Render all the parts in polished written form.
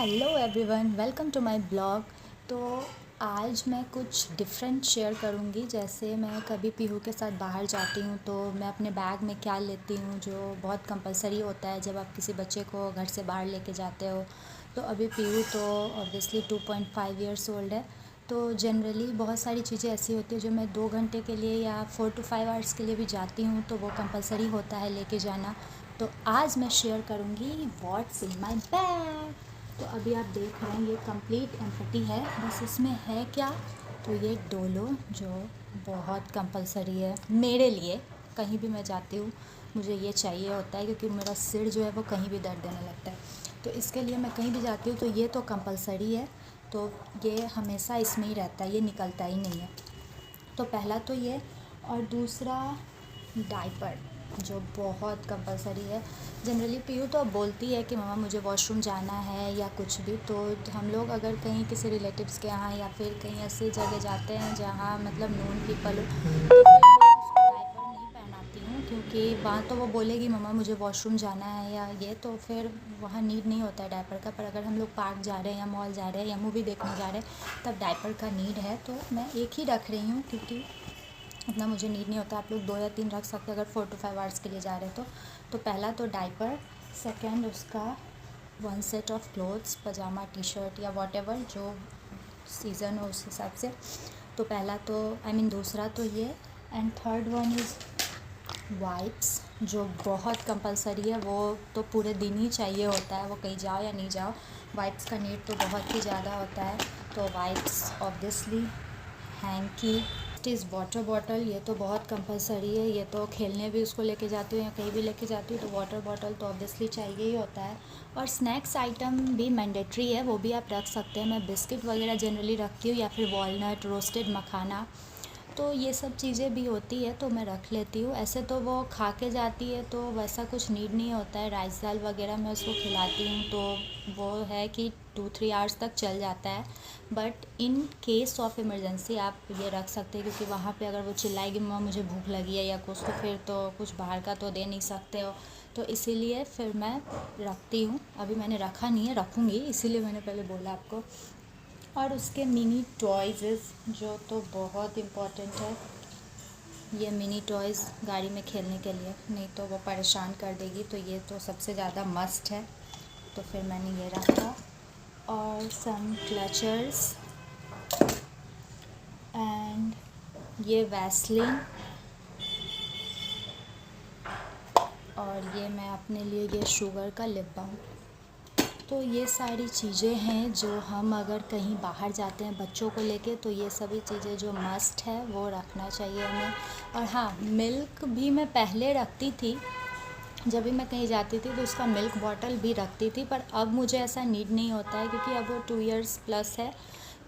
Hello everyone, welcome to my blog. तो आज मैं कुछ डिफरेंट शेयर करूँगी। जैसे मैं कभी पीहू के साथ बाहर जाती हूँ तो मैं अपने बैग में क्या लेती हूँ, जो बहुत कंपलसरी होता है जब आप किसी बच्चे को घर से बाहर लेके जाते हो। तो अभी पीहू तो ऑब्वियसली 2.5 ईयर्स ओल्ड है। तो जनरली बहुत सारी चीज़ें ऐसी होती है जो मैं 2 घंटे के लिए या 4 to 5 आवर्स के लिए भी जाती हूँ तो वो कंपलसरी होता है लेके जाना। तो आज मैं शेयर करूँगी व्हाट्स इन माय बैग। तो अभी आप देख रहे हैं ये कंप्लीट एम्प्टी है, बस इसमें है क्या, तो ये डोलो जो बहुत कंपलसरी है मेरे लिए। कहीं भी मैं जाती हूँ मुझे ये चाहिए होता है, क्योंकि मेरा सिर जो है वो कहीं भी दर्द देने लगता है। तो इसके लिए मैं कहीं भी जाती हूँ तो ये तो कंपलसरी है, तो ये हमेशा इसमें ही रहता है, ये निकलता ही नहीं है। तो पहला तो ये, और दूसरा डाइपर जो बहुत कंपलसरी है। जनरली पीयू तो अब बोलती है कि मम्मा मुझे वॉशरूम जाना है या कुछ भी, तो हम लोग अगर कहीं किसी रिलेटिव्स के यहाँ या फिर कहीं ऐसी जगह जाते हैं जहाँ मतलब नोन पीपल हो, तो फिर मैं उसको डाइपर नहीं पहनाती हूँ, क्योंकि वहाँ तो वो बोलेगी मम्मा मुझे वॉशरूम जाना है या ये, तो फिर वहाँ नीड नहीं होता है डाइपर का। पर अगर हम लोग पार्क जा रहे हैं या मॉल जा रहे हैं या मूवी देखने जा रहे हैं तब डाइपर का नीड है, तो मैं एक ही रख रही हूँ, क्योंकि उतना मुझे नीड नहीं होता। आप लोग 2 या 3 रख सकते हैं अगर 4 to 5 आवर्स के लिए जा रहे हैं तो पहला तो डाइपर, सेकंड उसका 1 सेट ऑफ क्लोथ्स, पजामा टी शर्ट या वॉटेवर जो सीज़न हो उस हिसाब से। तो पहला तो दूसरा तो ये, and third one is wipes जो बहुत कंपलसरी है। वो तो पूरे दिन ही चाहिए होता है, वो कहीं जाओ या नहीं जाओ वाइप्स का नीड तो बहुत ही ज़्यादा होता है। तो wipes obviously, hanky is water bottle, ये तो बहुत कंपलसरी है। ये तो खेलने भी उसको लेके जाती हूँ या कहीं भी लेके जाती हूँ तो वाटर बॉटल तो ऑब्वियसली चाहिए ही होता है। और स्नैक्स आइटम भी मैंडेटरी है, वो भी आप रख सकते हैं। मैं बिस्किट वगैरह जनरली रखती हूँ या फिर वॉलनट, रोस्टेड मखाना, तो ये सब चीज़ें भी होती है तो मैं रख लेती हूँ। ऐसे तो वो खा के जाती है तो वैसा कुछ नीड नहीं होता है। राइस दाल वगैरह मैं उसको खिलाती हूँ तो वो है कि 2-3 आवर्स तक चल जाता है। But in case of emergency आप ये रख सकते हैं, क्योंकि वहाँ पे अगर वो चिल्लाएगी मम्मा मुझे भूख लगी है या कुछ, तो फिर तो कुछ बाहर का तो दे नहीं सकते हो। तो इसीलिए फिर मैं रखती हूँ। अभी मैंने रखा नहीं है, रखूँगी, इसीलिए मैंने पहले बोला आपको। और उसके मिनी टॉयज़ जो तो बहुत इम्पॉर्टेंट है। ये मिनी टॉयज़ गाड़ी में खेलने के लिए, नहीं तो वो परेशान कर देगी, तो ये तो सबसे ज़्यादा मस्ट है। तो फिर मैंने ये रखा। और सम क्लचर्स एंड ये वैसलीन, और ये मैं अपने लिए ये शुगर का लिप बाम। तो ये सारी चीज़ें हैं जो हम अगर कहीं बाहर जाते हैं बच्चों को लेके, तो ये सभी चीज़ें जो मस्ट है वो रखना चाहिए हमें। और हाँ, मिल्क भी मैं पहले रखती थी, जब भी मैं कहीं जाती थी तो उसका मिल्क बॉटल भी रखती थी, पर अब मुझे ऐसा नीड नहीं होता है, क्योंकि अब वो 2 इयर्स प्लस है।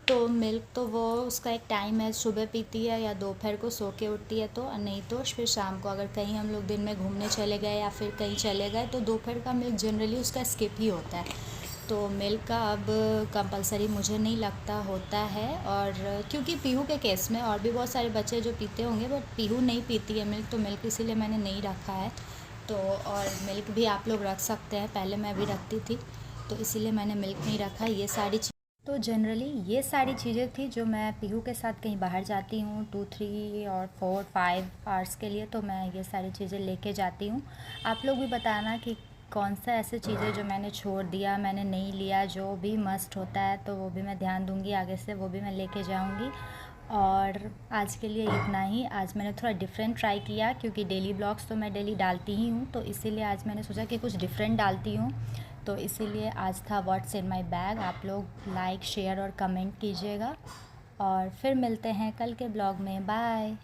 तो मिल्क तो वो उसका एक टाइम है, सुबह पीती है या दोपहर को सो के उठती है, तो नहीं तो फिर शाम को अगर कहीं हम लोग दिन में घूमने चले गए या फिर कहीं चले गए तो दोपहर का मिल्क जनरली उसका स्किप ही होता है। तो मिल्क का अब कंपलसरी मुझे नहीं लगता होता है। और क्योंकि पीहू के केस में और भी बहुत सारे बच्चे जो पीते होंगे, बट पीहू नहीं पीती है मिल्क, तो मिल्क इसीलिए मैंने नहीं रखा है। तो और मिल्क भी आप लोग रख सकते हैं, पहले मैं भी रखती थी तो इसीलिए मैंने मिल्क नहीं रखा। ये सारी तो जनरली ये सारी चीज़ें थी जो मैं पीहू के साथ कहीं बाहर जाती हूँ 2-3 और 4-5 आवर्स के लिए, तो मैं ये सारी चीज़ें लेके जाती हूँ। आप लोग भी बताना कि कौन सा ऐसे चीज़ें जो मैंने छोड़ दिया, मैंने नहीं लिया, जो भी मस्ट होता है तो वो भी मैं ध्यान दूँगी आगे से, वो भी मैं लेके जाऊँगी। और आज के लिए इतना ही। आज मैंने थोड़ा डिफरेंट ट्राई किया, क्योंकि डेली ब्लॉग्स तो मैं डेली डालती ही हूँ, तो इसीलिए आज मैंने सोचा कि कुछ डिफरेंट डालती हूँ। तो इसीलिए आज था व्हाट्स इन माय बैग। आप लोग लाइक, शेयर और कमेंट कीजिएगा, और फिर मिलते हैं कल के ब्लॉग में। बाय।